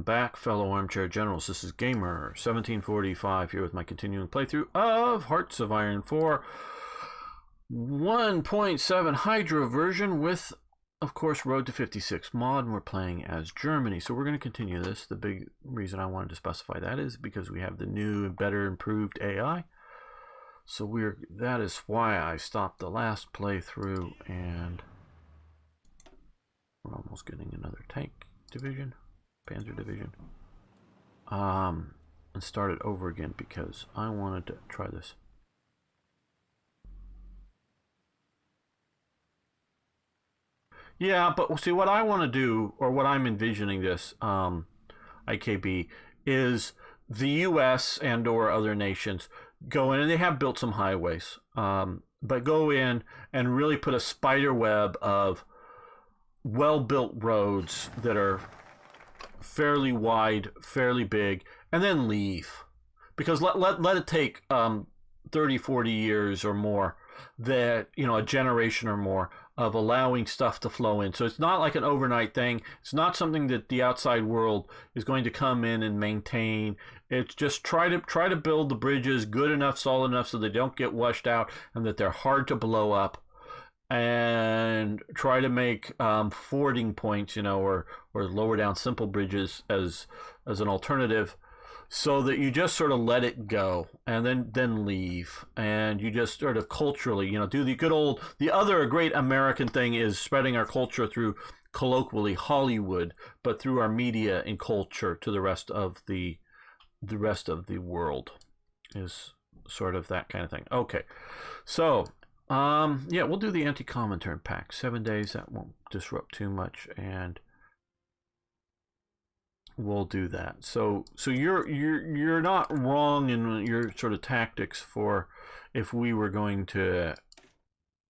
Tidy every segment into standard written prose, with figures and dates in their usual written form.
back, fellow armchair generals. This is Gamer 1745 here with my continuing playthrough of Hearts of Iron 4 1.7 Hydra version with, of course, Road to 56 mod, and we're playing as Germany. So we're going to continue this. The big reason I wanted to specify that is because we have the new and better improved AI. So that is why I stopped the last playthrough, and we're almost getting another tank division, Panzer division, and started over again because I wanted to try this. Yeah, but see, what I want to do, or what I'm envisioning this IKB, is the US and or other nations go in, and they have built some highways, but go in and really put a spider web of well-built roads that are fairly wide, fairly big, and then leave. Because let it take 30, 40 years or more, that, you know, a generation or more of allowing stuff to flow in. So it's not like an overnight thing. It's not something that the outside world is going to come in and maintain. It's just try to build the bridges good enough, solid enough so they don't get washed out and that they're hard to blow up. And try to make fording points, you know, or lower down simple bridges as an alternative, so that you just sort of let it go and then leave, and you just sort of culturally, you know, do the other great American thing is spreading our culture through, colloquially, Hollywood, but through our media and culture to the rest of the world, is sort of that kind of thing. Okay, so. Yeah, we'll do the anti-Comintern pack. 7 days, that won't disrupt too much, and we'll do that. So you're not wrong in your sort of tactics for if we were going to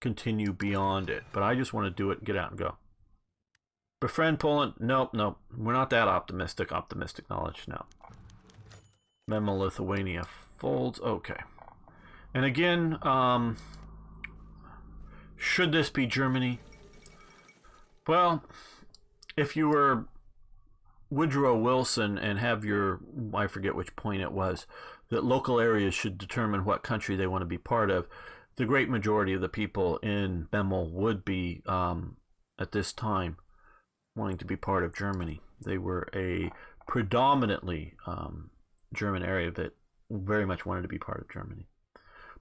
continue beyond it, but I just want to do it and get out and go. Befriend Poland? Nope. We're not that optimistic. Optimistic knowledge, no. Memo Lithuania folds. Okay. And again, should this be Germany? Well, if you were Woodrow Wilson and have your, I forget which point it was, that local areas should determine what country they want to be part of, the great majority of the people in Bemmel would be, at this time, wanting to be part of Germany. They were a predominantly German area that very much wanted to be part of Germany.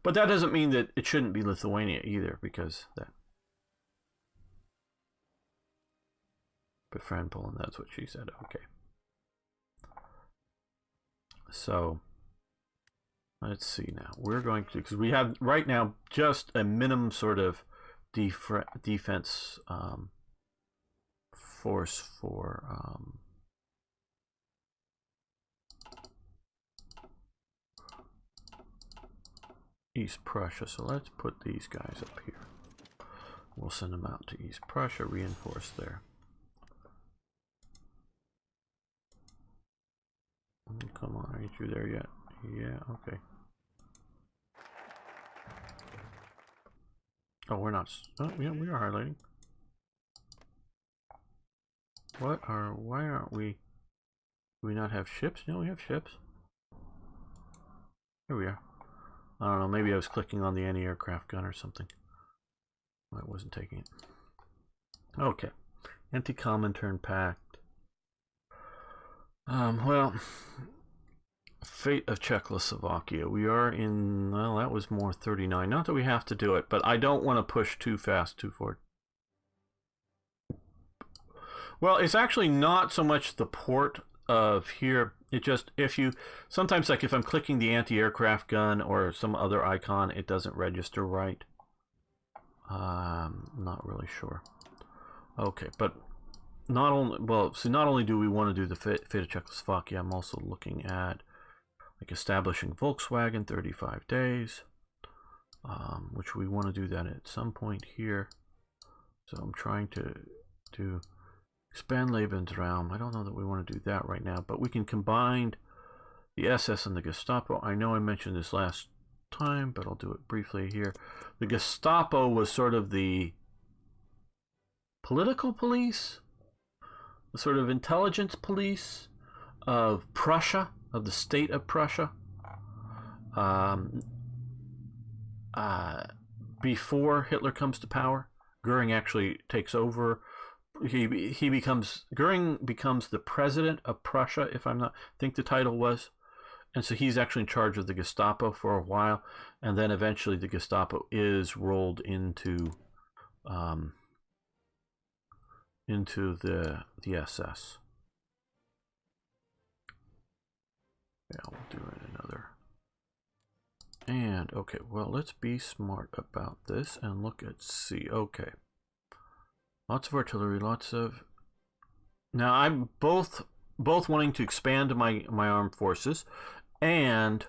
But that doesn't mean that it shouldn't be Lithuania either, because that. Befriend Poland, that's what she said. Okay. So, let's see now. We're going to, because we have right now just a minimum sort of defense force for. East Prussia, so let's put these guys up here. We'll send them out to East Prussia, reinforce there. Come on, are you there yet? Yeah, okay. Oh, we're not. Oh, yeah, we are highlighting. Why aren't we? Do we not have ships? No, we have ships. Here we are. I don't know, maybe I was clicking on the anti-aircraft gun or something. I wasn't taking it. Okay. Anti-Comintern Pact. Well, Fate of Czechoslovakia. We are in, well, that was more 39. Not that we have to do it, but I don't want to push too fast, too forward. Well, it's actually not so much the port of here. It just, sometimes, like if I'm clicking the anti-aircraft gun or some other icon, it doesn't register right. Not really sure. Okay, but not only do we want to do the Fate of Czechoslovakia, I'm also looking at like establishing Volkswagen 35 days, which we want to do that at some point here. So I'm trying to expand Lebensraum. I don't know that we want to do that right now, but we can combine the SS and the Gestapo. I know I mentioned this last time, but I'll do it briefly here. The Gestapo was sort of the political police, the sort of intelligence police of Prussia, of the state of Prussia. Before Hitler comes to power, Goering actually takes over. Goering becomes the president of Prussia, if I think the title was, and so he's actually in charge of the Gestapo for a while, and then eventually the Gestapo is rolled into the SS. Yeah, we'll do it another. And okay, well, let's be smart about this and look at C. Okay, lots of artillery, lots of. Now I'm both wanting to expand my armed forces, and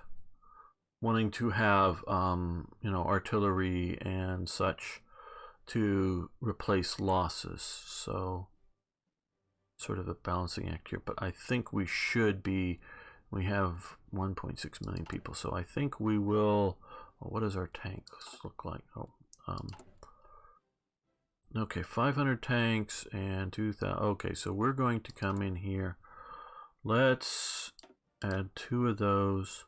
wanting to have artillery and such to replace losses. So sort of a balancing act here, but I think we should be. We have 1.6 million people, so I think we will. Well, what does our tanks look like? Okay, 500 tanks and 2,000. Okay, so we're going to come in here. Let's add 2 of those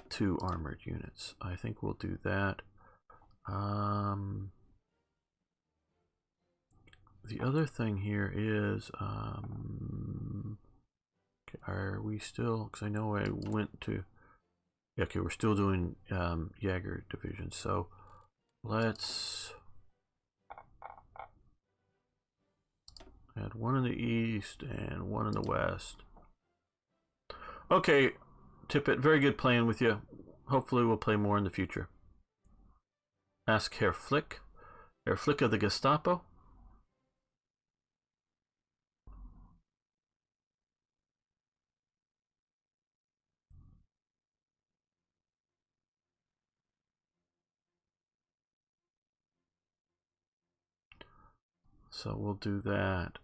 to armored units. I think we'll do that. The other thing here is. Are we still, because I know I went to, okay, we're still doing Jaeger division, so let's add 1 in the east and 1 in the west. Okay, Tippett, very good playing with you. Hopefully we'll play more in the future. Ask Herr Flick of the Gestapo. So we'll do that.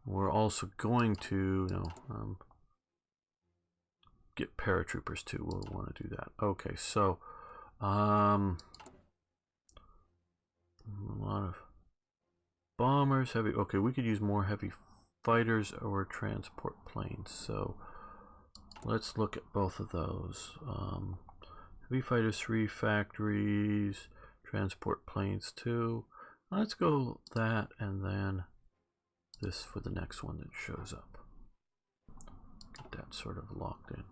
We're also going to get paratroopers too. We'll want to do that. Okay, so a lot of bombers, heavy. Okay, we could use more heavy fighters or transport planes. So let's look at both of those. Heavy fighters 3 factories, transport planes 2. Let's go that and then this for the next one that shows up. Get that sort of locked in.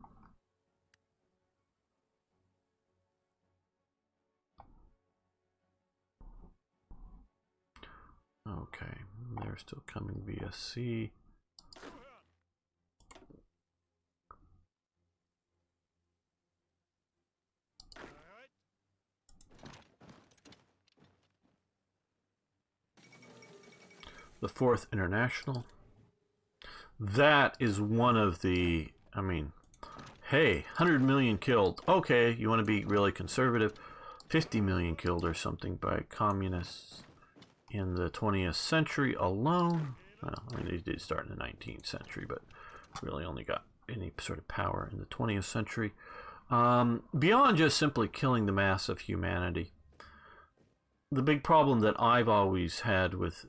Okay, they're still coming via sea. The 4th International. That is one of the, I mean, hey, 100 million killed. Okay, you want to be really conservative. 50 million killed or something by communists in the 20th century alone. Well, I mean, they did start in the 19th century, but really only got any sort of power in the 20th century. Beyond just simply killing the mass of humanity, the big problem that I've always had with,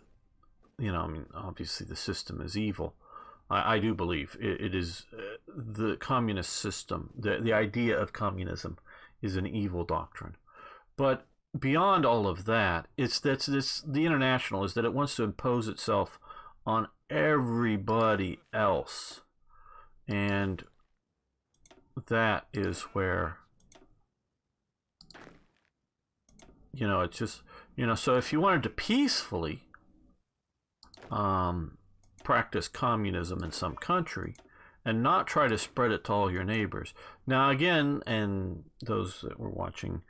I mean, obviously the system is evil. I do believe it is the communist system. The idea of communism is an evil doctrine. But beyond all of that, it's that the international is that it wants to impose itself on everybody else, and that is where it's just so if you wanted to peacefully practice communism in some country and not try to spread it to all your neighbors. Now again, and those that were watching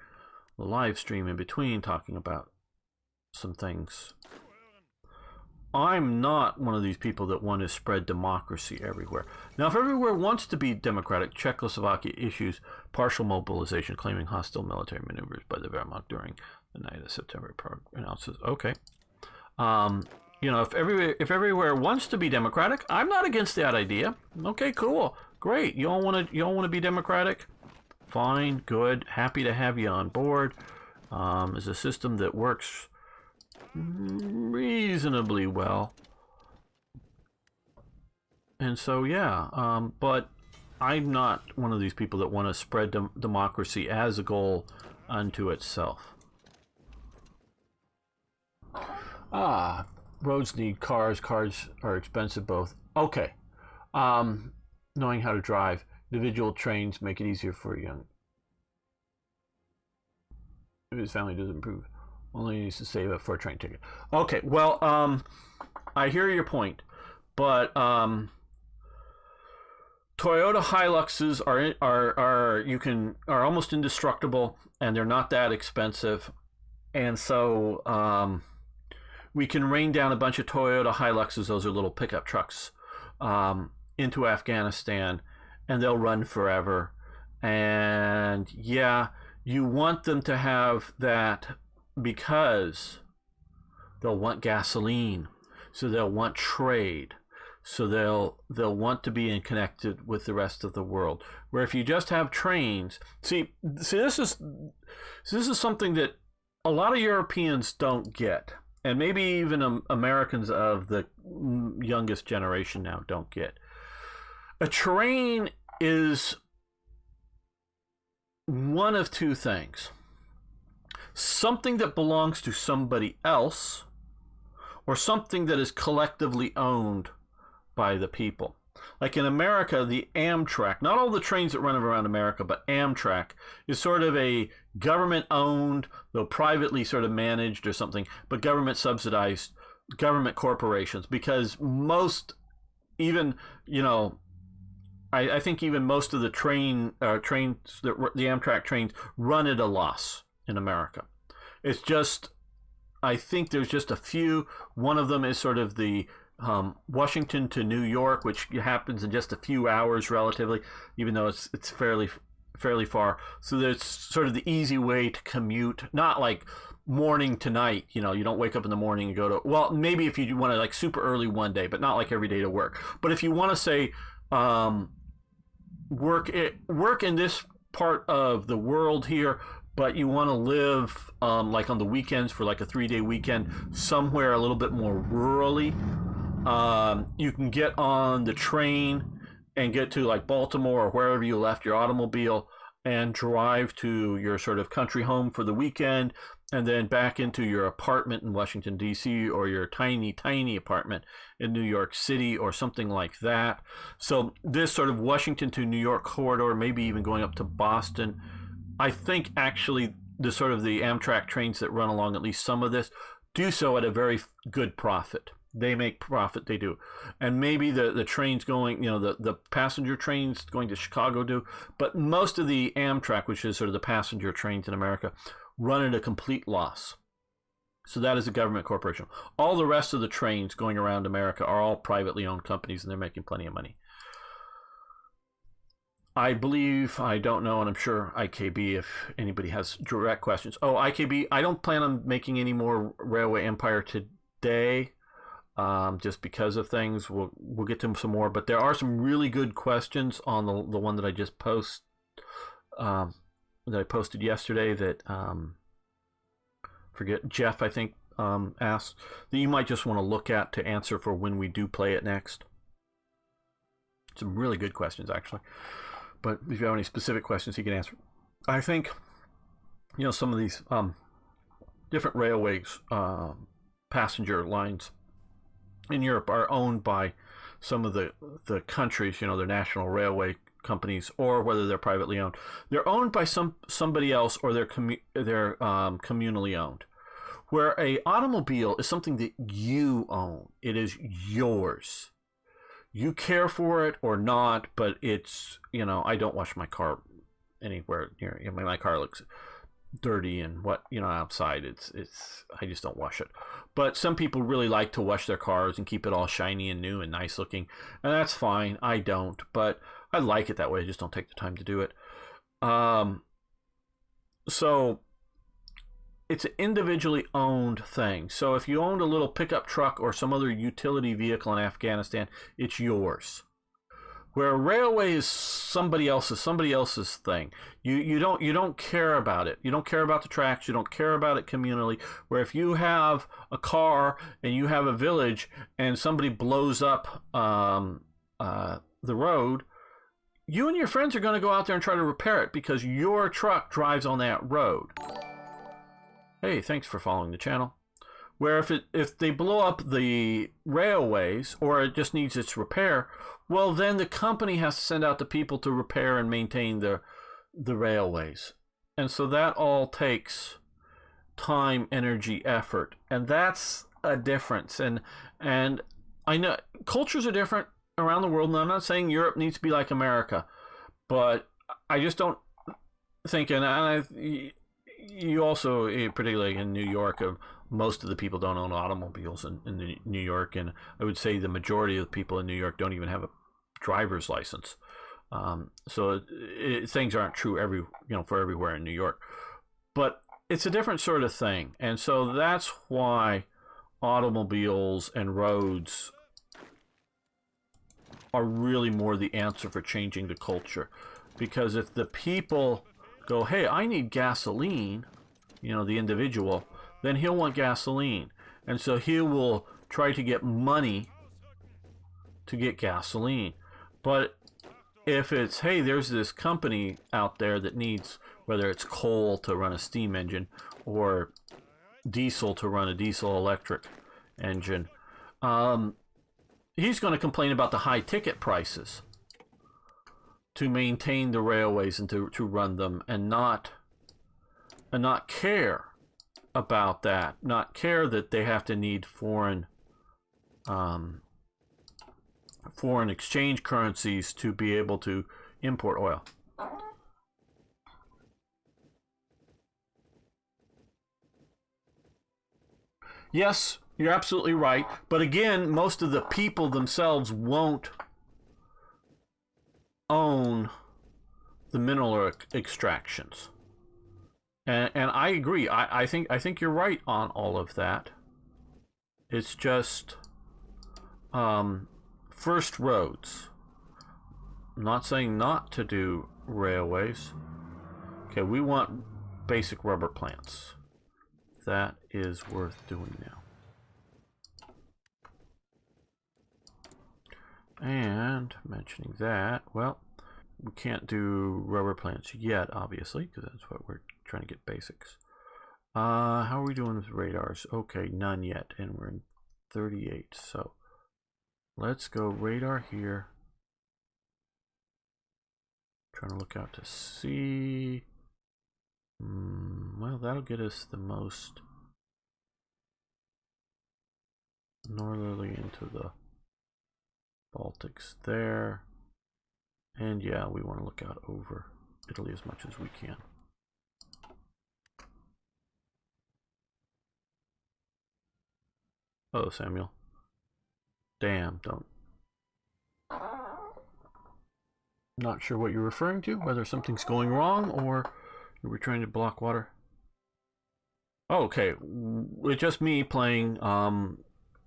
the live stream in between talking about some things, I'm not one of these people that want to spread democracy everywhere. Now, if everywhere wants to be democratic, Czechoslovakia issues partial mobilization, claiming hostile military maneuvers by the Wehrmacht during the night of September. Announces, okay. If everywhere wants to be democratic, I'm not against that idea. Okay, cool, great. You all want to be democratic? Fine, good. Happy to have you on board. It's a system that works reasonably well. And so, yeah, but I'm not one of these people that want to spread democracy as a goal unto itself. Roads need cars. Cars are expensive both. Okay. Knowing how to drive. Individual trains make it easier for young. If his family doesn't improve, only needs to save up for a train ticket. Okay, well, I hear your point, but Toyota Hiluxes are almost indestructible, and they're not that expensive, and so we can rain down a bunch of Toyota Hiluxes. Those are little pickup trucks into Afghanistan, and they'll run forever. And yeah, you want them to have that because they'll want gasoline, so they'll want trade, so they'll want to be connected with the rest of the world. Where if you just have trains, see this is something that a lot of Europeans don't get, and maybe even Americans of the youngest generation now don't get. A train is one of two things: something that belongs to somebody else, or something that is collectively owned by the people. Like in America, the Amtrak, not all the trains that run around America, but Amtrak is sort of a government owned, though privately sort of managed or something, but government subsidized government corporations, because most, even, I think even most of the trains, the Amtrak trains, run at a loss in America. It's just, I think there's just a few. One of them is sort of the Washington to New York, which happens in just a few hours relatively, even though it's fairly far. So there's sort of the easy way to commute, not like morning to night. You don't wake up in the morning and go to, well, maybe if you want to like super early one day, but not like every day to work. But if you want to say work in this part of the world here, but you want to live like on the weekends for like a 3-day weekend somewhere a little bit more rurally, you can get on the train and get to like Baltimore or wherever you left your automobile and drive to your sort of country home for the weekend, and then back into your apartment in Washington, D.C., or your tiny apartment in New York City or something like that. So this sort of Washington to New York corridor, maybe even going up to Boston, I think actually the sort of the Amtrak trains that run along at least some of this do so at a very good profit. They make profit, they do. And maybe the trains going, the passenger trains going to Chicago do, but most of the Amtrak, which is sort of the passenger trains in America, run at a complete loss. So that is a government corporation. All the rest of the trains going around America are all privately owned companies, and they're making plenty of money. I believe, I don't know, and I'm sure IKB, if anybody has direct questions. Oh, IKB, I don't plan on making any more Railway Empire today, just because of things. We'll get to some more, but there are some really good questions on the one that I just posted yesterday that forget Jeff, I think, asked, that you might just want to look at to answer for when we do play it next. Some really good questions, actually. But if you have any specific questions, he can answer. I think, some of these different railways, passenger lines in Europe are owned by some of the countries, their national railway companies, or whether they're privately owned. They're owned by somebody else, or they're communally owned. Where a automobile is something that you own. It is yours. You care for it or not, but it's, I don't wash my car anywhere near. My car looks dirty and outside. It's I just don't wash it. But some people really like to wash their cars and keep it all shiny and new and nice looking, and that's fine. I don't, but I like it that way. I just don't take the time to do it. So it's an individually owned thing. So if you owned a little pickup truck or some other utility vehicle in Afghanistan, it's yours. Where a railway is somebody else's thing. You don't care about it. You don't care about the tracks. You don't care about it communally. Where if you have a car and you have a village and somebody blows up the road, you and your friends are going to go out there and try to repair it because your truck drives on that road. Hey, thanks for following the channel. Where if they blow up the railways or it just needs its repair, well, then the company has to send out the people to repair and maintain the railways. And so that all takes time, energy, effort. And that's a difference. And I know cultures are different around the world, and I'm not saying Europe needs to be like America, but I just don't think, you also, particularly in New York, most of the people don't own automobiles in New York, and I would say the majority of the people in New York don't even have a driver's license. So things aren't true for everywhere in New York, but it's a different sort of thing, and so that's why automobiles and roads are really more the answer for changing the culture. Because if the people go, hey, I need gasoline, the individual, then he'll want gasoline. And so he will try to get money to get gasoline. But if it's, hey, there's this company out there that needs, whether it's coal to run a steam engine or diesel to run a diesel electric engine, he's going to complain about the high ticket prices to maintain the railways and to run them, and not care about that, not care that they have to need foreign exchange currencies to be able to import oil. Yes, you're absolutely right. But again, most of the people themselves won't own the mineral extractions. And I agree. I think you're right on all of that. It's just first roads. I'm not saying not to do railways. Okay, we want basic rubber plants. That is worth doing now. And mentioning that, well, we can't do rubber plants yet, obviously, because that's what we're trying to get basics. How are we doing with radars? Okay, none yet, and we're in 38. So let's go radar here. Trying to look out to sea. Well, that'll get us the most northerly into the Baltics there. And yeah, we want to look out over Italy as much as we can. Oh, Samuel. Damn, don't. Not sure what you're referring to, whether something's going wrong or we're trying to block water. Oh, okay, it's just me playing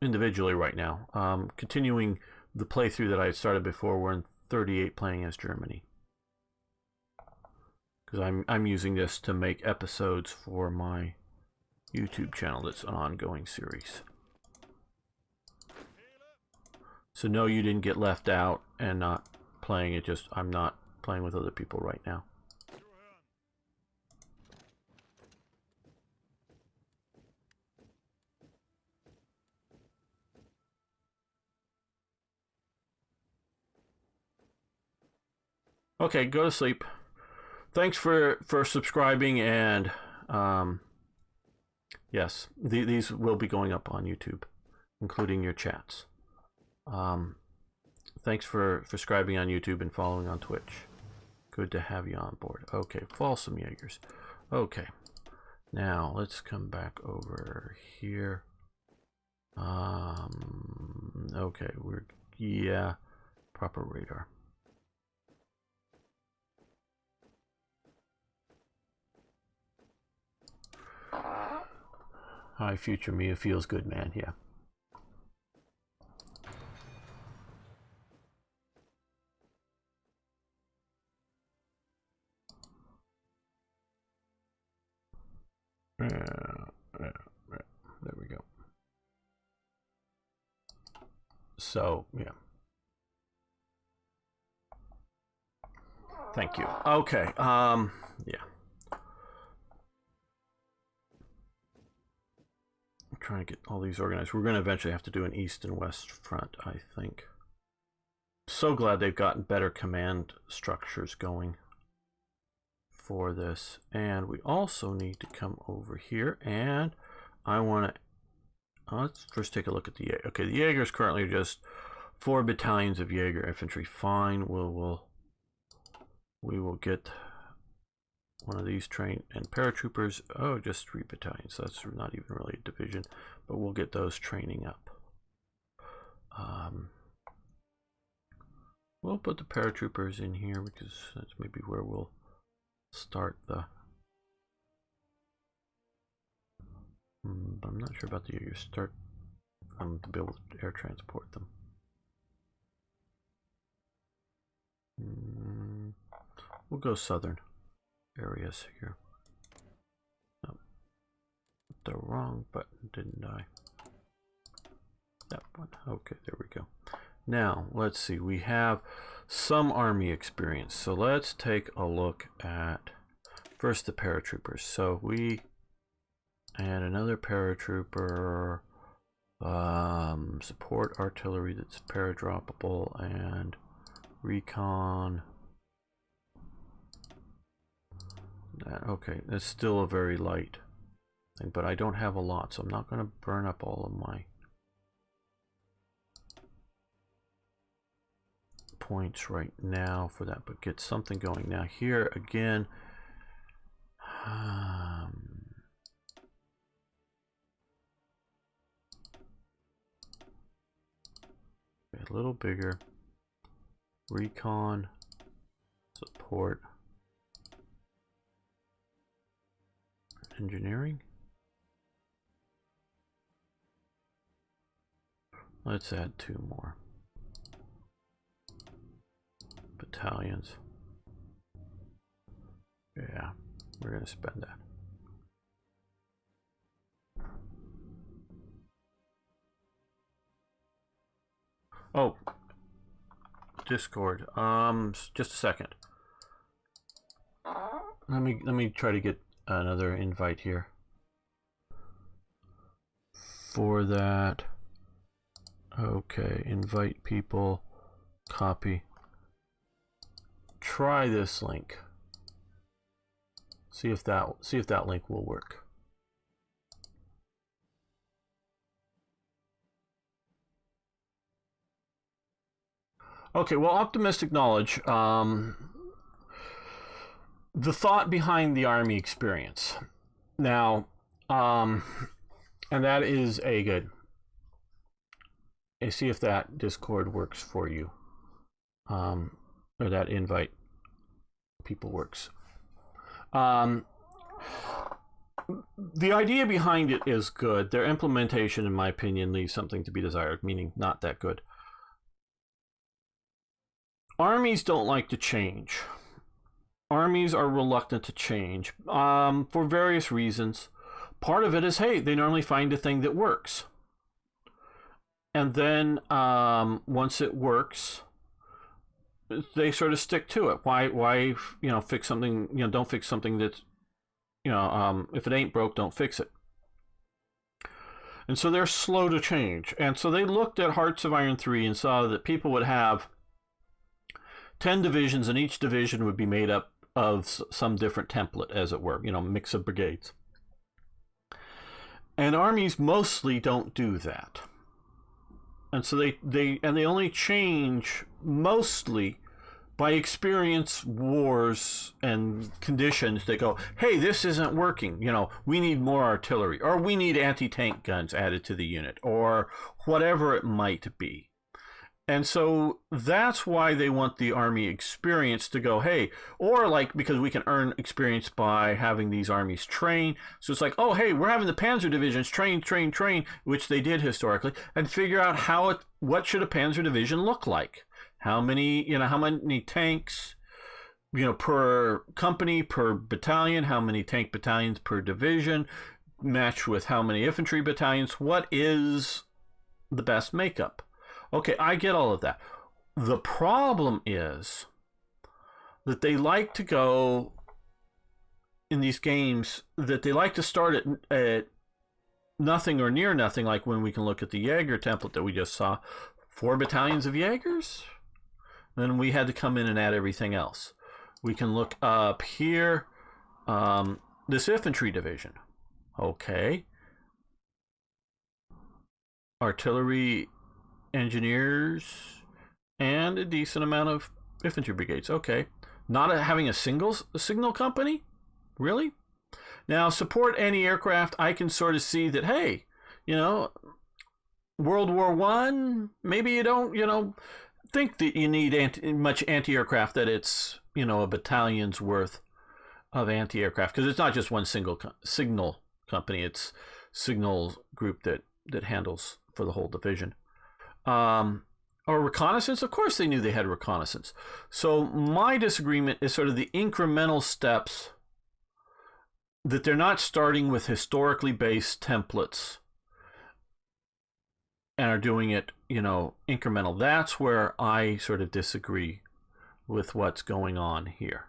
individually right now. Continuing the playthrough that I started before. We're in 38 playing as Germany. Because I'm using this to make episodes for my YouTube channel that's an ongoing series. So no, you didn't get left out and not playing it, just I'm not playing with other people right now. Okay, go to sleep. Thanks for subscribing, and yes, these will be going up on YouTube, including your chats. Thanks for subscribing on YouTube and following on Twitch. Good to have you on board. Okay, fall some Jaegers. Okay, now let's come back over here. Okay, proper radar. Hi, future me. It feels good, man. Yeah. There we go. So, yeah. Thank you. Okay. Yeah. I'm trying to get all these organized. We're going to eventually have to do an east and west front, I think. So glad they've gotten better command structures going for this. And we also need to come over here, and I want to let's first take a look at the Jaeger. Okay, the Jaegers currently are just 4 battalions of Jaeger infantry. Fine, we will get one of these trained, and paratroopers. Oh, just 3 battalions. That's not even really a division, but we'll get those training up. We'll put the paratroopers in here because that's maybe where we'll start the. But I'm not sure about the Jaeger. Start to be able to air transport them. We'll go southern areas here. Oh, the wrong button, didn't I? That one. Okay, there we go. Now, let's see. We have some army experience. So let's take a look at first the paratroopers. So we add another paratrooper, support artillery that's paradroppable, and recon. Okay, that's still a very light thing, but I don't have a lot, so I'm not going to burn up all of my points right now for that, but get something going. Now here again, a little bigger recon support engineering. Let's add 2 more battalions. Yeah, we're going to spend that. Oh, Discord. Just a second. Let me try to get another invite here for that. Okay, invite people, copy. Try this link. See if that link will work. Okay, well, optimistic knowledge. The thought behind the army experience. Now, and that is a good. See if that Discord works for you, or that invite people works. The idea behind it is good. Their implementation, in my opinion, leaves something to be desired, meaning not that good. Armies don't like to change. Armies are reluctant to change for various reasons. Part of it is, hey, they normally find a thing that works. And then once it works, they sort of stick to it. Why fix something, don't fix something that's, if it ain't broke, don't fix it. And so they're slow to change. And so they looked at Hearts of Iron 3 and saw that people would have 10 divisions, and each division would be made up of some different template, as it were, mix of brigades. And armies mostly don't do that. And so they only change mostly by experience wars and conditions. They go, hey, this isn't working. We need more artillery, or we need anti-tank guns added to the unit, or whatever it might be. And so that's why they want the army experience to go, hey, or because we can earn experience by having these armies train. So it's like, oh, hey, we're having the Panzer divisions train, which they did historically, and figure out what should a Panzer division look like? How many tanks, per company, per battalion, how many tank battalions per division, matched with how many infantry battalions, what is the best makeup? Okay, I get all of that. The problem is that they like to go in these games, that they like to start at nothing or near nothing, like when we can look at the Jaeger template that we just saw. 4 battalions of Jaegers? Then we had to come in and add everything else. We can look up here, this infantry division. Okay. Artillery engineers and a decent amount of infantry brigades. Okay. Not having a signal company? Really? Now, support anti-aircraft, I can sort of see that, hey, World War One, maybe you don't, think that you need much anti-aircraft, that it's, a battalion's worth of anti-aircraft, because it's not just one single signal company, it's signal group that handles for the whole division. Or reconnaissance, of course they knew they had reconnaissance. So my disagreement is sort of the incremental steps, that they're not starting with historically based templates and are doing it, incremental. That's where I sort of disagree with what's going on here.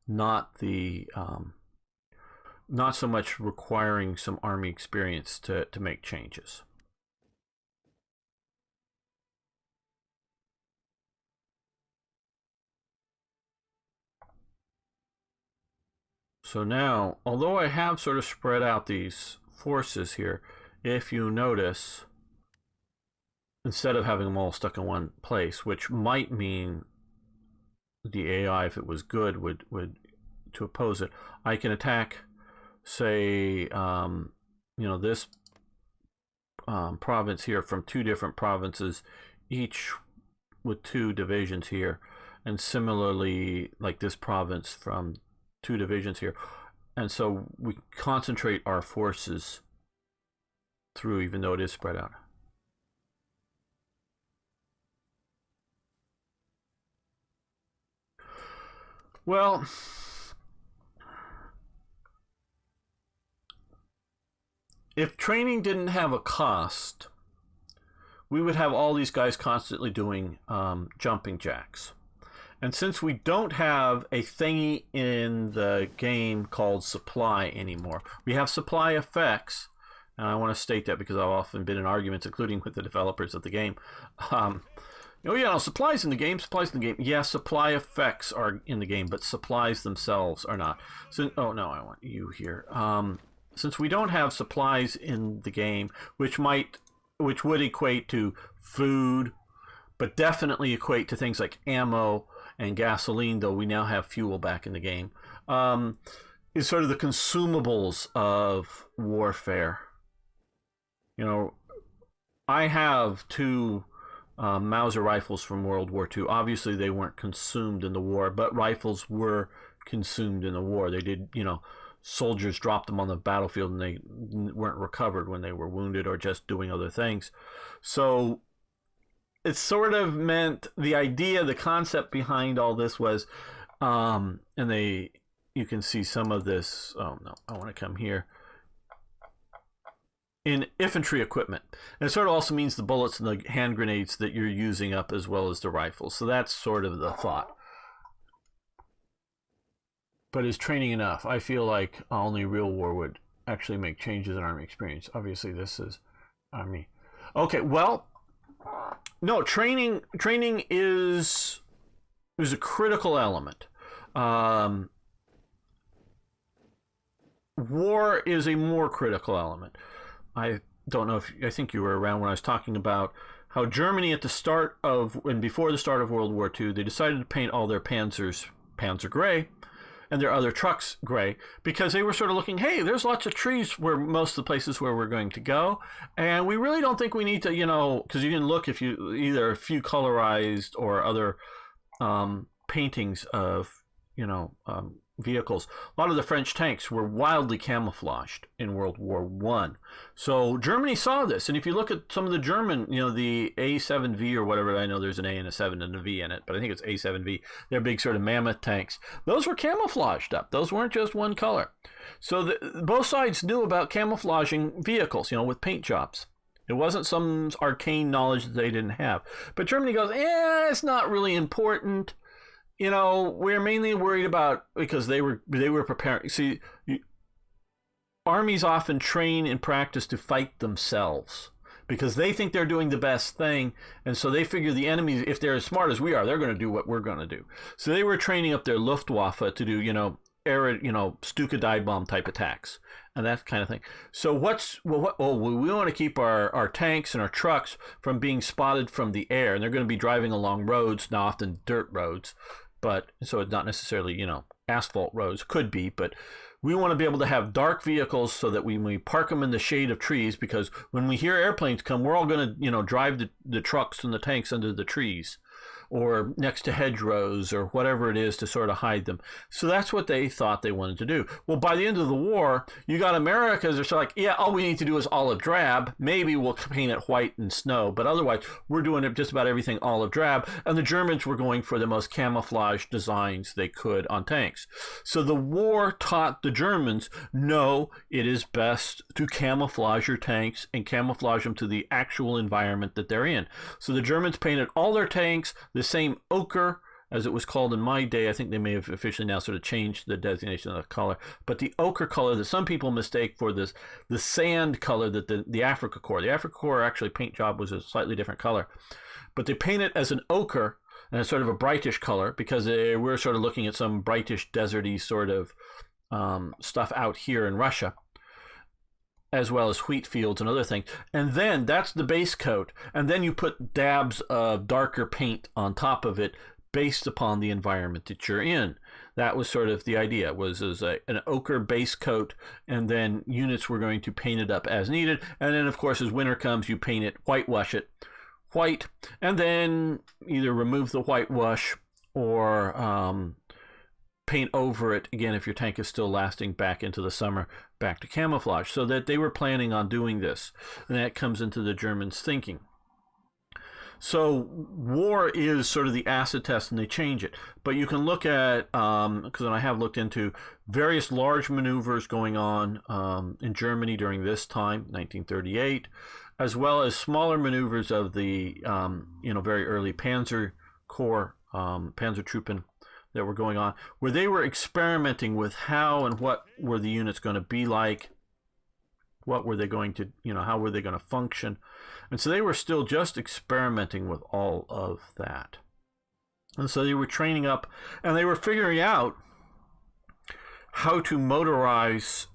Not so much requiring some Army experience to make changes. So now, although I have sort of spread out these forces here, if you notice, instead of having them all stuck in one place, which might mean the AI, if it was good, would to oppose it, I can attack, say, this province here from 2 different provinces, each with 2 divisions here, and similarly, like this province from 2 divisions here. And so we concentrate our forces through, even though it is spread out. Well, if training didn't have a cost, we would have all these guys constantly doing jumping jacks. And since we don't have a thingy in the game called supply anymore, we have supply effects, and I want to state that because I've often been in arguments, including with the developers of the game. Supplies in the game. Yes, supply effects are in the game, but supplies themselves are not. So, I want you here. Since we don't have supplies in the game, which would equate to food, but definitely equate to things like ammo and gasoline, though we now have fuel back in the game, is sort of the consumables of warfare. I have 2 Mauser rifles from World War II. Obviously, they weren't consumed in the war, but rifles were consumed in the war. They did, soldiers dropped them on the battlefield and they weren't recovered when they were wounded or just doing other things. So it sort of meant the concept behind all this was, you can see some of this. Oh no, I want to come here. In infantry equipment. And it sort of also means the bullets and the hand grenades that you're using up, as well as the rifles. So that's sort of the thought. But is training enough? I feel like only real war would actually make changes in Army experience. Obviously, this is Army. Okay, well, no, training is a critical element. War is a more critical element. I don't know I think you were around when I was talking about how Germany at the start of, and before the start of World War II, they decided to paint all their Panzer gray and their other trucks gray, because they were sort of looking, hey, there's lots of trees where most of the places where we're going to go, and we really don't think we need to, because you can look, if you either a few colorized or other paintings of, vehicles. A lot of the French tanks were wildly camouflaged in World War One. So Germany saw this, and if you look at some of the German, the A7V or whatever, I know there's an A and a 7 and a V in it, but I think it's A7V. They're big sort of mammoth tanks. Those were camouflaged up. Those weren't just one color. So both sides knew about camouflaging vehicles, with paint jobs. It wasn't some arcane knowledge that they didn't have. But Germany goes, it's not really important. we're mainly worried about because they were preparing. See, armies often train and practice to fight themselves because they think they're doing the best thing, and so they figure the enemy, if they're as smart as we are, they're going to do what we're going to do. So they were training up their Luftwaffe to do, air, Stuka dive bomb type attacks and that kind of thing. So we want to keep our tanks and our trucks from being spotted from the air, and they're going to be driving along roads, now often dirt roads, but so it's not necessarily asphalt roads, could be, but we want to be able to have dark vehicles so that when we park them in the shade of trees, because when we hear airplanes come, we're all going to drive the trucks and the tanks under the trees or next to hedgerows or whatever it is to sort of hide them. So that's what they thought they wanted to do. Well, by the end of the war, you got Americans are sort of like, yeah, all we need to do is olive drab. Maybe we'll paint it white and snow, but otherwise we're doing it just about everything olive drab. And the Germans were going for the most camouflaged designs they could on tanks. So the war taught the Germans, no, it is best to camouflage your tanks and camouflage them to the actual environment that they're in. So the Germans painted all their tanks the same ochre, as it was called in my day. I think they may have officially now sort of changed the designation of the color, but the ochre color that some people mistake for the sand color that the Africa Corps. The Africa Corps actually paint job was a slightly different color, but they paint it as an ochre and it's sort of a brightish color because we're sort of looking at some brightish deserty sort of stuff out here in Russia, as well as wheat fields and other things. And then that's the base coat. And then you put dabs of darker paint on top of it based upon the environment that you're in. That was sort of the idea, was an ochre base coat, and then units were going to paint it up as needed. And then, of course, as winter comes, you paint it, whitewash it white, and then either remove the whitewash or paint over it again if your tank is still lasting back into the summer, back to camouflage. So that they were planning on doing this, and that comes into the Germans' thinking. So war is sort of the acid test, and they change it. But you can look at, because I have looked into various large maneuvers going on in Germany during this time, 1938, as well as smaller maneuvers of the very early Panzer Corps, Panzertruppen, that were going on, where they were experimenting with how and what were the units going to be like, what were they going to, how were they going to function. And so they were still just experimenting with all of that. And so they were training up, and they were figuring out how to motorize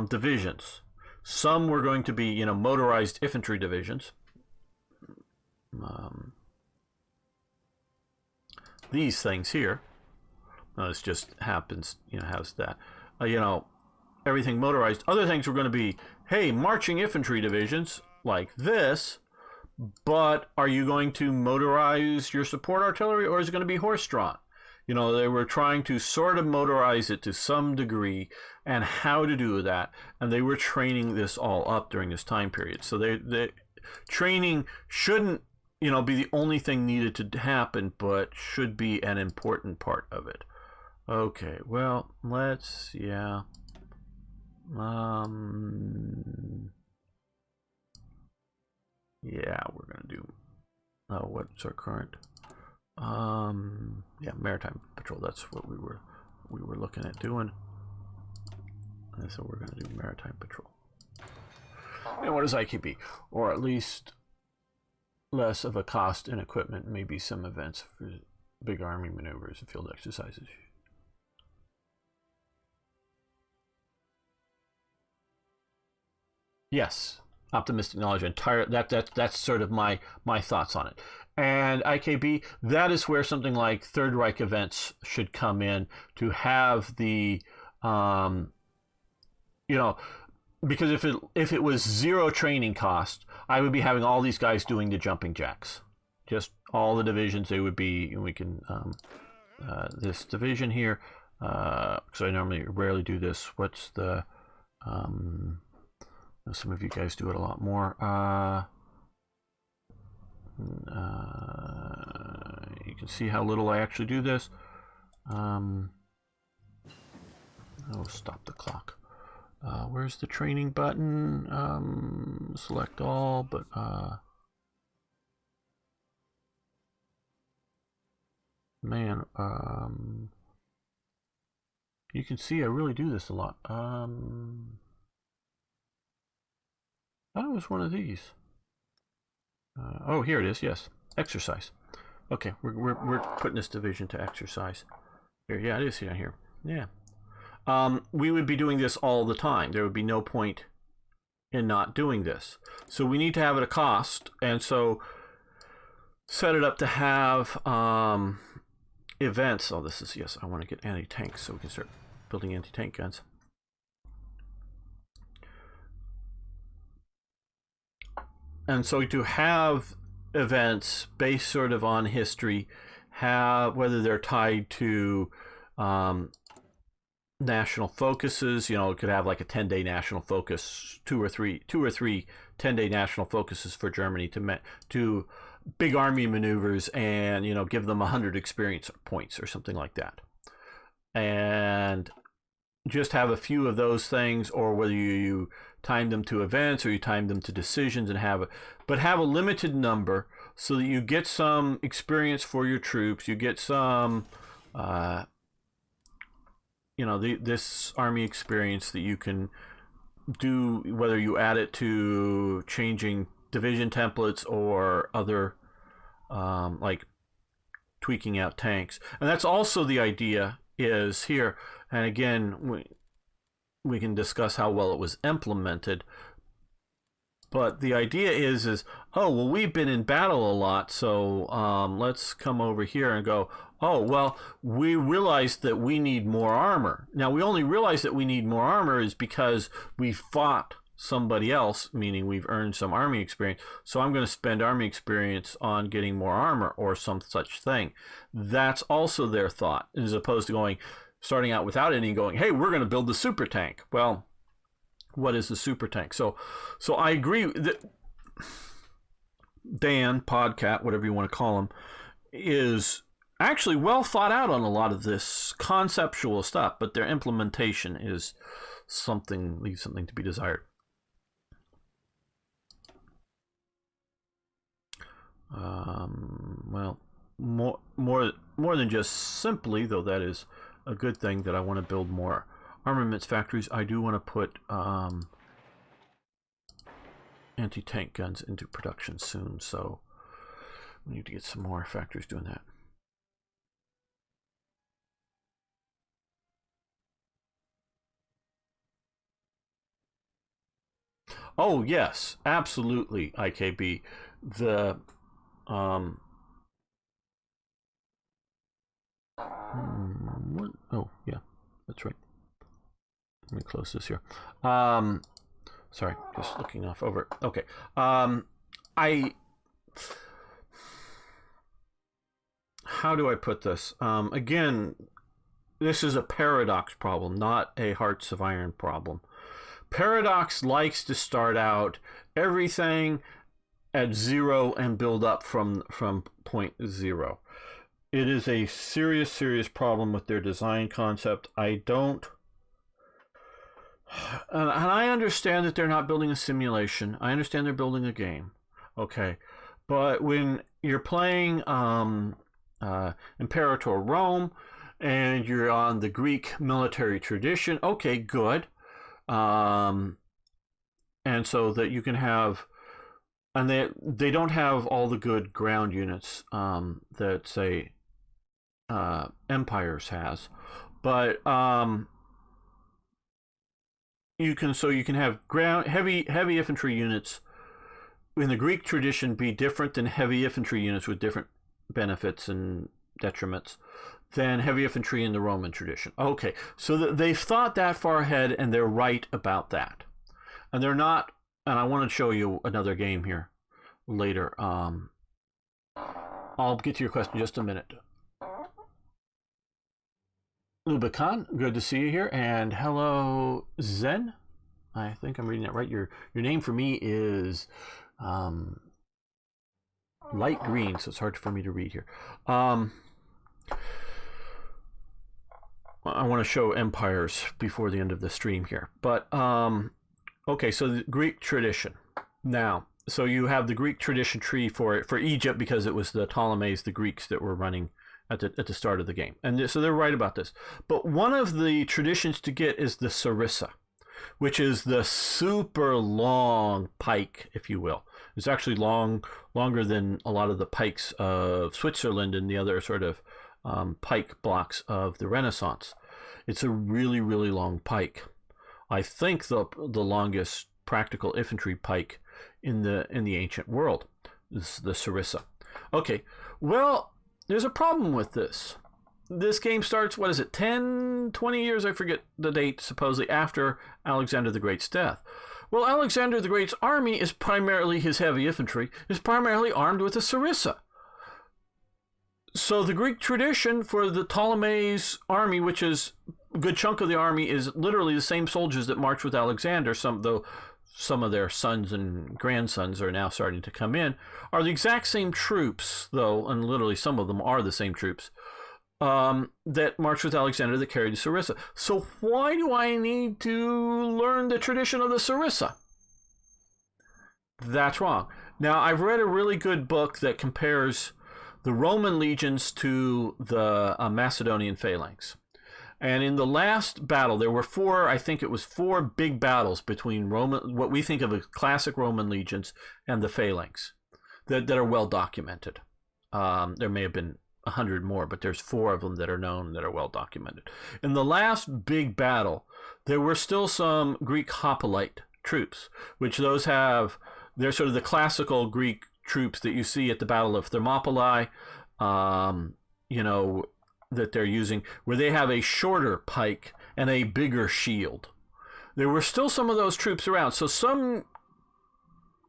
divisions. Some were going to be, motorized infantry divisions. These things here. This just happens, has that. Everything motorized. Other things were going to be, hey, marching infantry divisions like this, but are you going to motorize your support artillery, or is it going to be horse-drawn? They were trying to sort of motorize it to some degree, and how to do that, and they were training this all up during this time period. So the training shouldn't, be the only thing needed to happen, but should be an important part of it. Okay, well, yeah, we're gonna do, what's our current, maritime patrol. That's what we were looking at doing, and so we're gonna do maritime patrol. And what is IKB? Or at least less of a cost in equipment, maybe some events for big army maneuvers and field exercises. Yes, optimistic knowledge. That's sort of my thoughts on it. And IKB, that is where something like Third Reich events should come in to have the, because if it was zero training cost, I would be having all these guys doing the jumping jacks. Just all the divisions, they would be, and we can, this division here, because I normally rarely do this. What's the, some of you guys do it a lot more. You can see how little I actually do this. Stop the clock. Where's the training button? Select all, but Man, you can see I really do this a lot. That was one of these. Oh, here it is. Yes, exercise. Okay, we're putting this division to exercise. Here, yeah, it is down here. Yeah. We would be doing this all the time. There would be no point in not doing this. So we need to have it a cost, and so set it up to have events. Oh, this is, yes, I want to get anti-tanks so we can start building anti-tank guns. And so to have events based sort of on history, have whether they're tied to national focuses, you know, it could have like a 10-day national focus, two or three 10-day national focuses for Germany to big army maneuvers, and, you know, give them 100 experience points or something like that, and just have a few of those things, or whether you time them to events or you time them to decisions, and have a limited number so that you get some experience for your troops, you get some this army experience that you can do, whether you add it to changing division templates or other like tweaking out tanks. And that's also the idea is here. And again, we can discuss how well it was implemented. But the idea is oh, well, we've been in battle a lot, so let's come over here and go, oh, well, we realized that we need more armor. Now, we only realize that we need more armor is because we fought somebody else, meaning we've earned some army experience. So I'm going to spend army experience on getting more armor or some such thing. That's also their thought, as opposed to starting out without any and going, hey, we're going to build the super tank. Well, what is the super tank? So I agree that Dan, Podcat, whatever you want to call him, is actually well thought out on a lot of this conceptual stuff, but their implementation is leaves something to be desired. Well, more than just simply, though that is a good thing, that I want to build more armaments factories. I do want to put anti-tank guns into production soon, so we need to get some more factories doing that. Oh yes, absolutely, IKB. The what? Oh yeah, that's right. Let me close this here. Sorry, just looking off over. Okay. How do I put this? Again, this is a Paradox problem, not a Hearts of Iron problem. Paradox likes to start out everything at 0 and build up from point 0. It is a serious problem with their design concept. And I understand that they're not building a simulation. I understand they're building a game. Okay. But when you're playing Imperator Rome and you're on the Greek military tradition, okay, good. And so that you can have, and they don't have all the good ground units that, say, Empires has, but you can have heavy infantry units in the Greek tradition be different than heavy infantry units with different benefits and detriments than heavy infantry in the Roman tradition. Okay, so they've thought that far ahead, and they're right about that. And they're not, and I want to show you another game here later. I'll get to your question in just a minute. Lubakan, good to see you here, and hello, Zen. I think I'm reading that right. Your name for me is light green, so it's hard for me to read here. I want to show empires before the end of the stream here, but okay. So the Greek tradition. Now, so you have the Greek tradition tree for Egypt, because it was the Ptolemies, the Greeks, that were running at the start of the game. And so they're right about this. But one of the traditions to get is the sarissa, which is the super long pike, if you will. It's actually longer than a lot of the pikes of Switzerland and the other sort of pike blocks of the Renaissance. It's a really, really long pike. I think the longest practical infantry pike in the ancient world is the sarissa. Okay, well, there's a problem with this. This game starts, 10, 20 years, I forget the date, supposedly after Alexander the Great's death. Well, Alexander the Great's army is primarily, his heavy infantry, is primarily armed with a sarissa. So the Greek tradition for the Ptolemy's army, which is a good chunk of the army, is literally the same soldiers that marched with Alexander, though some of their sons and grandsons are now starting to come in, are the exact same troops, though, and literally some of them are the same troops, that marched with Alexander that carried the sarissa. So why do I need to learn the tradition of the sarissa? That's wrong. Now, I've read a really good book that compares the Roman legions to the Macedonian phalanx. And in the last battle, there were four big battles between what we think of as classic Roman legions and the phalanx that are well documented. There may have been 100 more, but there's 4 of them that are known that are well documented. In the last big battle, there were still some Greek hoplite troops, which they're sort of the classical Greek troops that you see at the Battle of Thermopylae, that they're using, where they have a shorter pike and a bigger shield. There were still some of those troops around. So some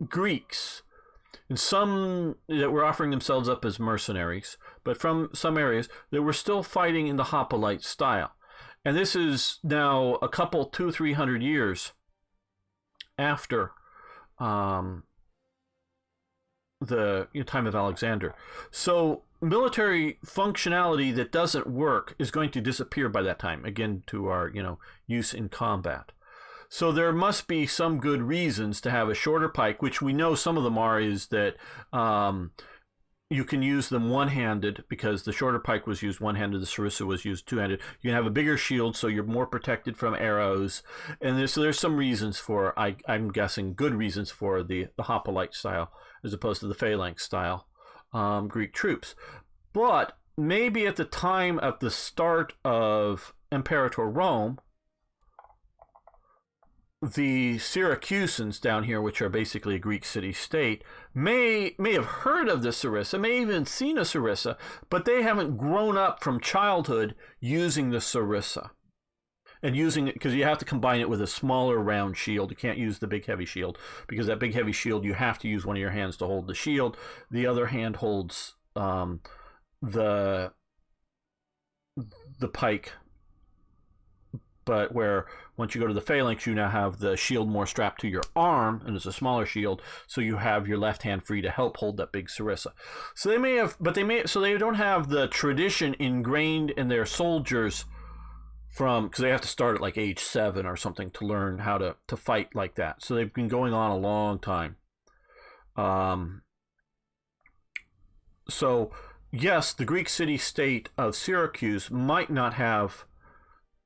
Greeks, and some that were offering themselves up as mercenaries, but from some areas, they were still fighting in the hoplite style. And this is now a couple, 200-300 years after the time of Alexander. So military functionality that doesn't work is going to disappear by that time, again, to our use in combat. So there must be some good reasons to have a shorter pike, which we know some of them are, is that you can use them one-handed, because the shorter pike was used one-handed, the sarissa was used two-handed. You can have a bigger shield, so you're more protected from arrows. And there's some reasons for, I'm guessing, good reasons for the hoplite style as opposed to the phalanx style Greek troops. But maybe at the time of the start of Imperator Rome, the Syracusans down here, which are basically a Greek city-state, may have heard of the sarissa, may even seen a sarissa, but they haven't grown up from childhood using the sarissa. And using it, because you have to combine it with a smaller round shield. You can't use the big heavy shield, because that big heavy shield, you have to use one of your hands to hold the shield. The other hand holds the pike. But where once you go to the phalanx, you now have the shield more strapped to your arm, and it's a smaller shield, so you have your left hand free to help hold that big sarissa. So they don't have the tradition ingrained in their soldiers because they have to start at like age 7 or something to learn how to fight like that. So they've been going on a long time. So yes, the Greek city-state of Syracuse might not have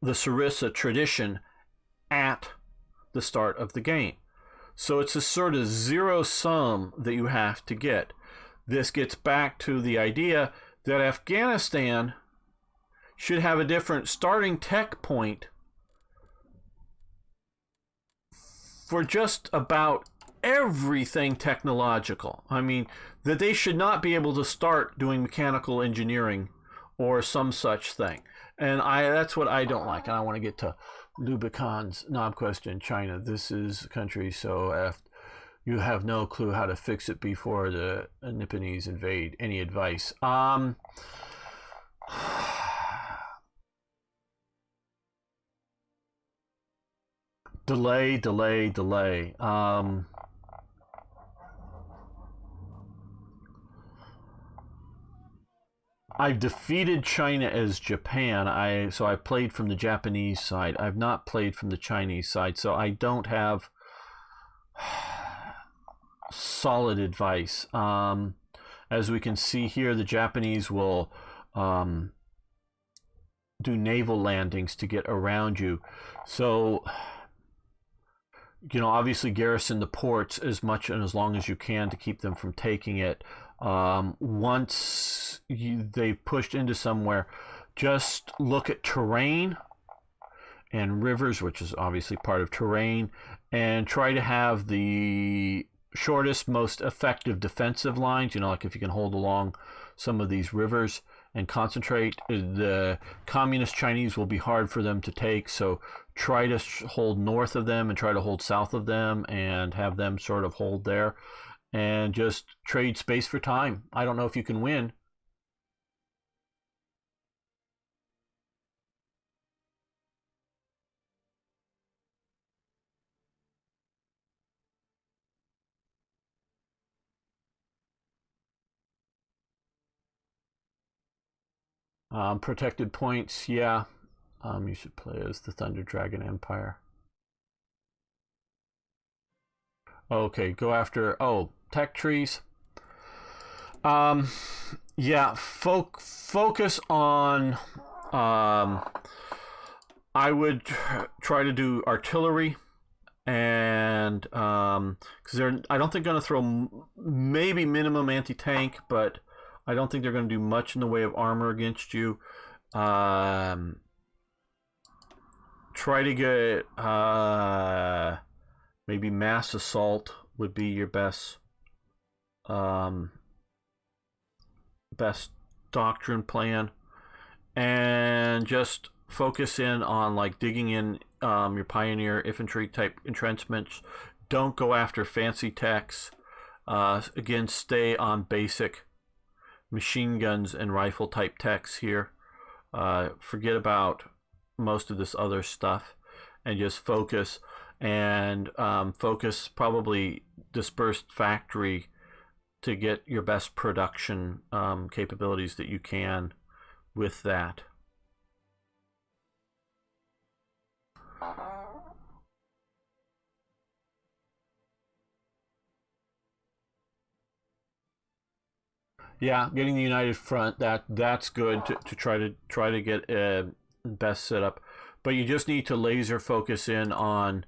the sarissa tradition at the start of the game. So it's a sort of zero sum that you have to get. This gets back to the idea that Afghanistan should have a different starting tech point for just about everything technological. I mean, that they should not be able to start doing mechanical engineering or some such thing. And that's what I don't like. And I want to get to Lubican's knob question. China, this is a country, so you have no clue how to fix it before the Nipponese invade. Any advice? Delay. I've defeated China as Japan. So I played from the Japanese side. I've not played from the Chinese side, so I don't have solid advice. As we can see here, the Japanese will um, do naval landings to get around you. So, obviously garrison the ports as much and as long as you can to keep them from taking it. Once they've pushed into somewhere, just look at terrain and rivers, which is obviously part of terrain, and try to have the shortest, most effective defensive lines. Like if you can hold along some of these rivers and concentrate. The communist Chinese will be hard for them to take, so try to hold north of them and try to hold south of them and have them sort of hold there and just trade space for time. I don't know if you can win. Protected points, yeah. You should play as the Thunder Dragon Empire. Okay, go after, tech trees. Um, yeah, focus on, I would try to do artillery and because I don't think going to throw maybe minimum anti-tank, but I don't think they're going to do much in the way of armor against you. Try to get maybe mass assault would be your best best doctrine plan, and just focus in on like digging in your pioneer infantry type entrenchments. Don't go after fancy techs. Again, stay on basic machine guns and rifle type techs here. Forget about most of this other stuff and just focus, and focus probably dispersed factory to get your best production capabilities that you can with that. Yeah, getting the United Front, that's good to try to get a best setup, but you just need to laser focus in on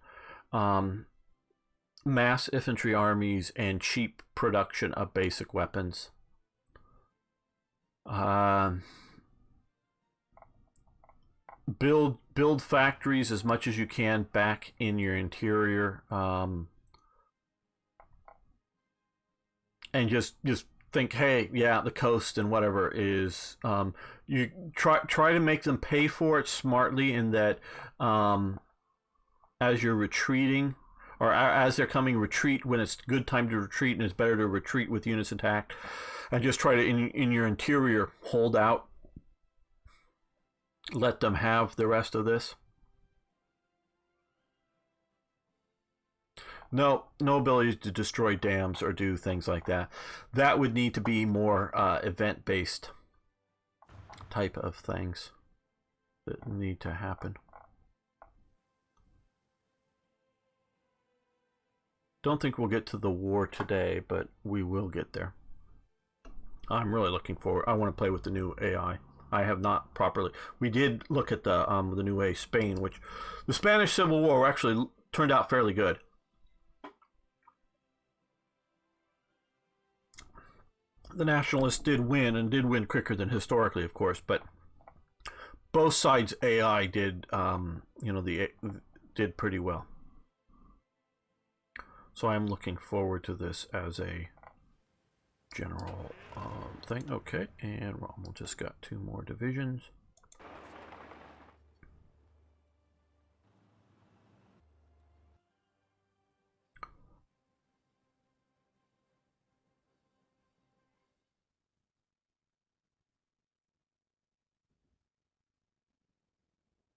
mass infantry armies and cheap production of basic weapons. Build factories as much as you can back in your interior, and just think, hey, yeah, the coast and whatever is, you try to make them pay for it smartly, in that as you're retreating, or as they're coming, retreat when it's good time to retreat, and it's better to retreat with units intact, and just try to in your interior hold out, let them have the rest of this. No ability to destroy dams or do things like that. That would need to be more event based type of things that need to happen. Don't think we'll get to the war today, but we will get there. I'm really looking forward. I want to play with the new AI. I have not properly. We did look at the new A Spain, which the Spanish Civil War actually turned out fairly good. The nationalists did win, and did win quicker than historically, of course, but both sides AI did did pretty well. So I'm looking forward to this as a general thing. Okay, and Rommel just got 2 more divisions.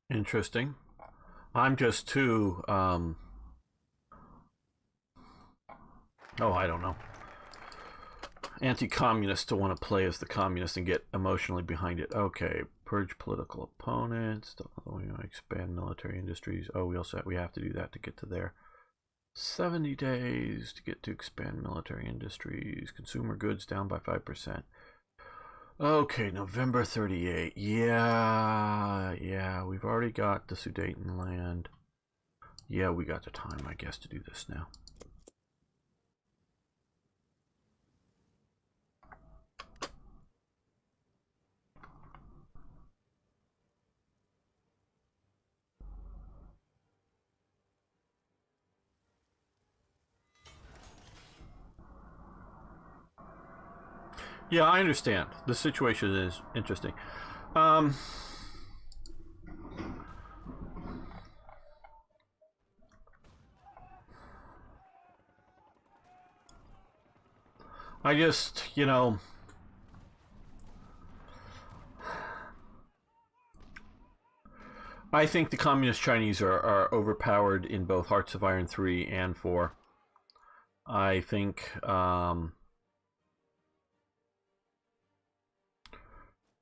Interesting. I'm just too I don't know, anti-communist to want to play as the communist and get emotionally behind it. Okay, purge political opponents. Expand military industries. Oh, we have to do that to get to there. 70 days to get to expand military industries. Consumer goods down by 5%. Okay, November 38. Yeah, we've already got the Sudeten land. Yeah, we got the time, I guess, to do this now. Yeah, I understand. The situation is interesting. Um, I just, I think the communist Chinese are overpowered in both Hearts of Iron 3 and 4. I think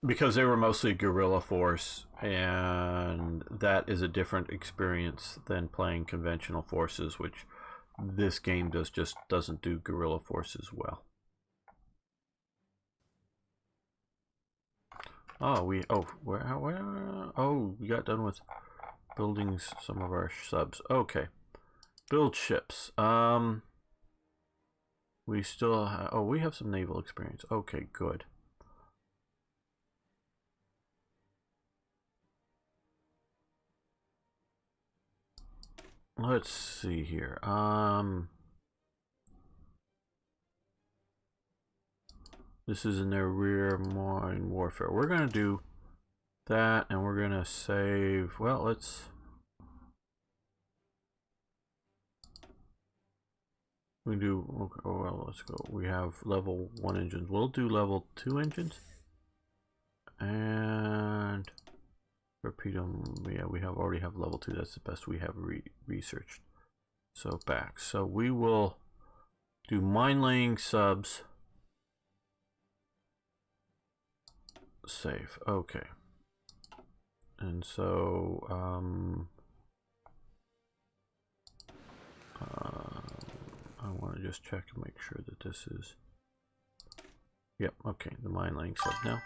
because they were mostly guerrilla force, and that is a different experience than playing conventional forces, which this game just doesn't do guerrilla forces well. Oh, we got done with building some of our subs. Okay, build ships. We still we have some naval experience. Okay, good. Let's see here. This is in their rear mine warfare. We're gonna do that, and we're gonna save. Well, let's. We do. Okay, oh, well, let's go. We have level 1 engines. We'll do level 2 engines, and torpedo. Yeah, we already have level 2. That's the best we have researched. So back. So we will do mine laying subs. Save. Okay. And so I want to just check and make sure that this is. Yep. Okay. The mine laying sub now.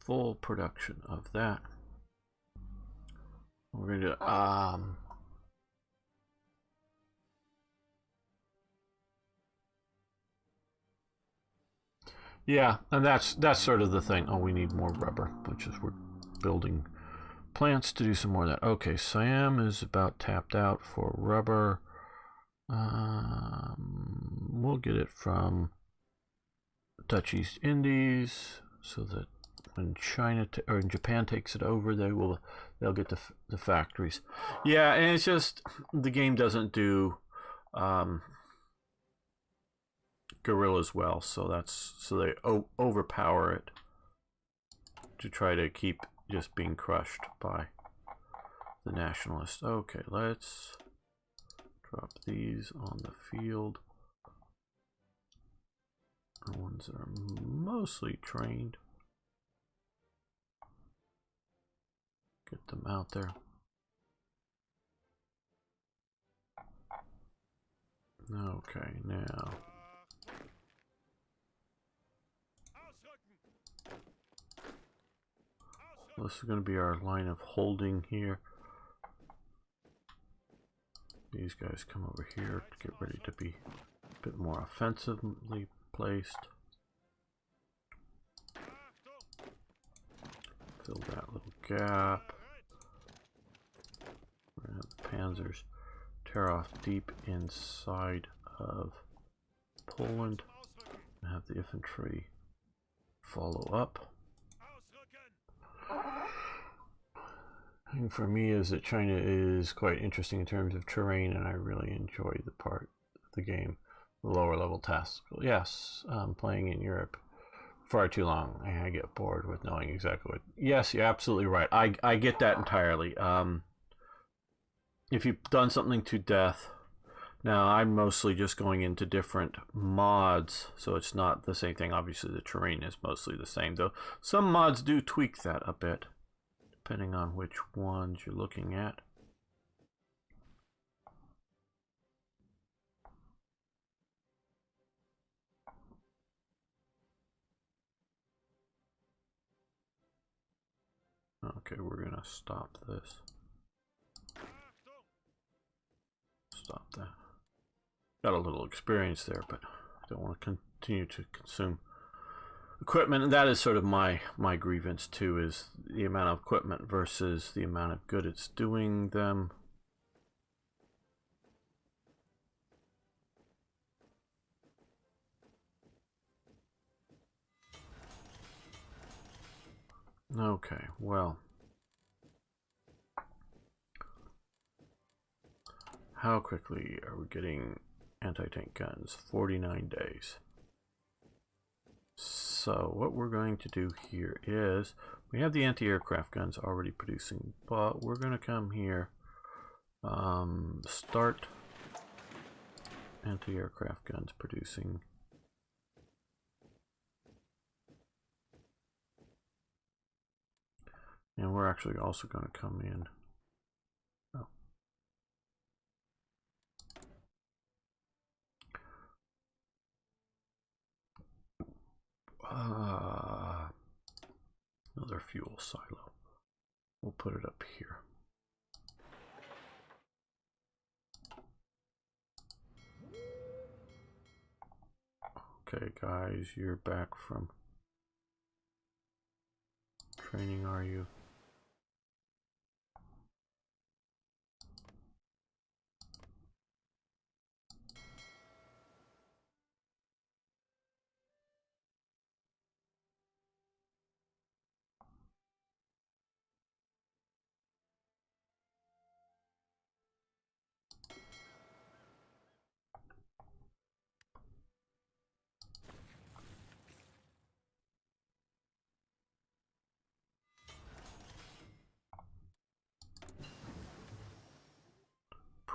Full production of that. We're gonna do yeah, and that's sort of the thing. Oh, we need more rubber, which is we're building plants to do some more of that. Okay, Siam is about tapped out for rubber. We'll get it from Dutch East Indies, so that when China or Japan takes it over, they'll get the factories. Yeah, and it's just the game doesn't do guerrillas well, so they overpower it to try to keep just being crushed by the nationalists. Okay, let's drop these on the field. The ones that are mostly trained. Get them out there. Okay, now. This is going to be our line of holding here. These guys come over here to get ready to be a bit more offensively placed. Fill that little gap. We're going to have the panzers tear off deep inside of Poland and have the infantry follow up. And for me is that China is quite interesting in terms of terrain, and I really enjoy the part of the game, the lower level tasks. Yes, playing in Europe far too long, I get bored with knowing exactly what. Yes, you're absolutely right. I get that entirely. If you've done something to death, now I'm mostly just going into different mods, so it's not the same thing. Obviously, the terrain is mostly the same, though some mods do tweak that a bit, depending on which ones you're looking at. Okay, we're gonna stop this. Stop that. Got a little experience there, but I don't want to continue to consume equipment. And that is sort of my grievance too, is the amount of equipment versus the amount of good it's doing them. Okay, well, how quickly are we getting anti-tank guns? 49 days. So what we're going to do here is, we have the anti-aircraft guns already producing, but we're going to come here, start anti-aircraft guns producing. And we're actually also going to come in. Another fuel silo. We'll put it up here. Okay, guys, you're back from training, are you?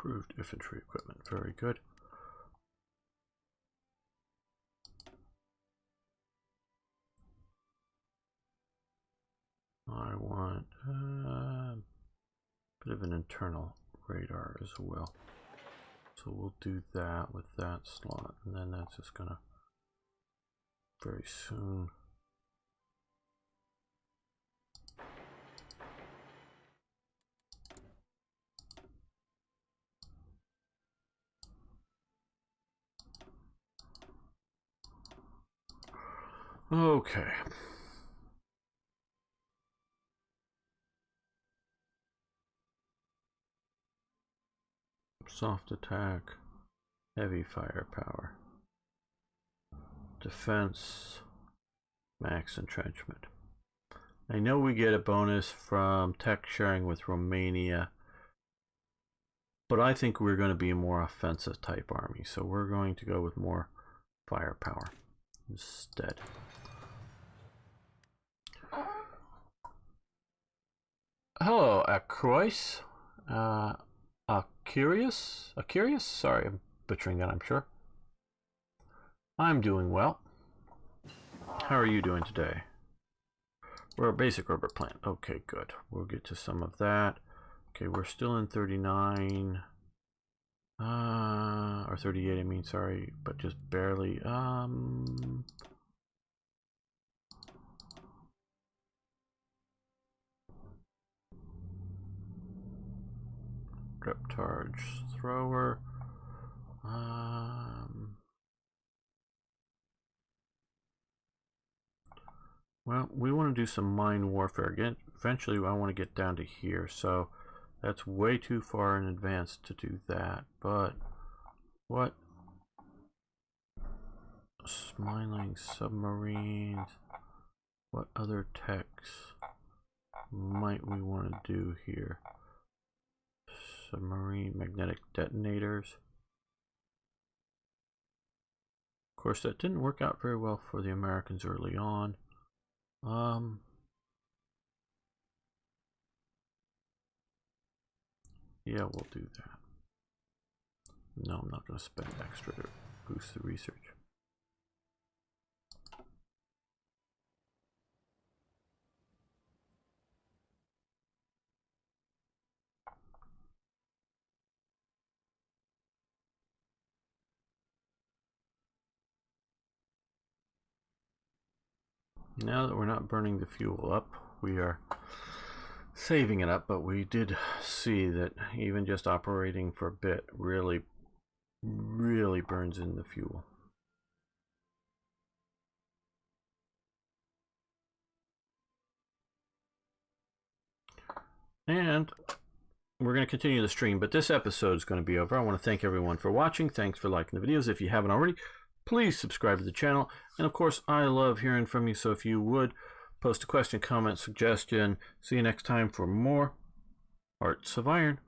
Improved infantry equipment, very good. I want a bit of an internal radar as well. So we'll do that with that slot, and then that's just gonna very soon. Okay. Soft attack, heavy firepower, defense, max entrenchment. I know we get a bonus from tech sharing with Romania, but I think we're going to be a more offensive type army, so we're going to go with more firepower instead. Hello, Acrois. Curious? Sorry, I'm butchering that, I'm sure. I'm doing well. How are you doing today? We're a basic rubber plant. Okay, good. We'll get to some of that. Okay, we're still in 39. Or 38, I mean, sorry, but just barely. Reptarge thrower. Well, we want to do some mine warfare again. Eventually, I want to get down to here, so that's way too far in advance to do that. But what? Smiling submarines. What other techs might we want to do here? Submarine magnetic detonators. Of course, that didn't work out very well for the Americans early on. Yeah, we'll do that. No, I'm not going to spend extra to boost the research. Now that we're not burning the fuel up, we are saving it up, but we did see that even just operating for a bit really burns in the fuel. And we're going to continue the stream, but this episode is going to be over. I want to thank everyone for watching. Thanks for liking the videos. If you haven't already, please subscribe to the channel. And of course, I love hearing from you, so if you would, post a question, comment, suggestion. See you next time for more Hearts of Iron.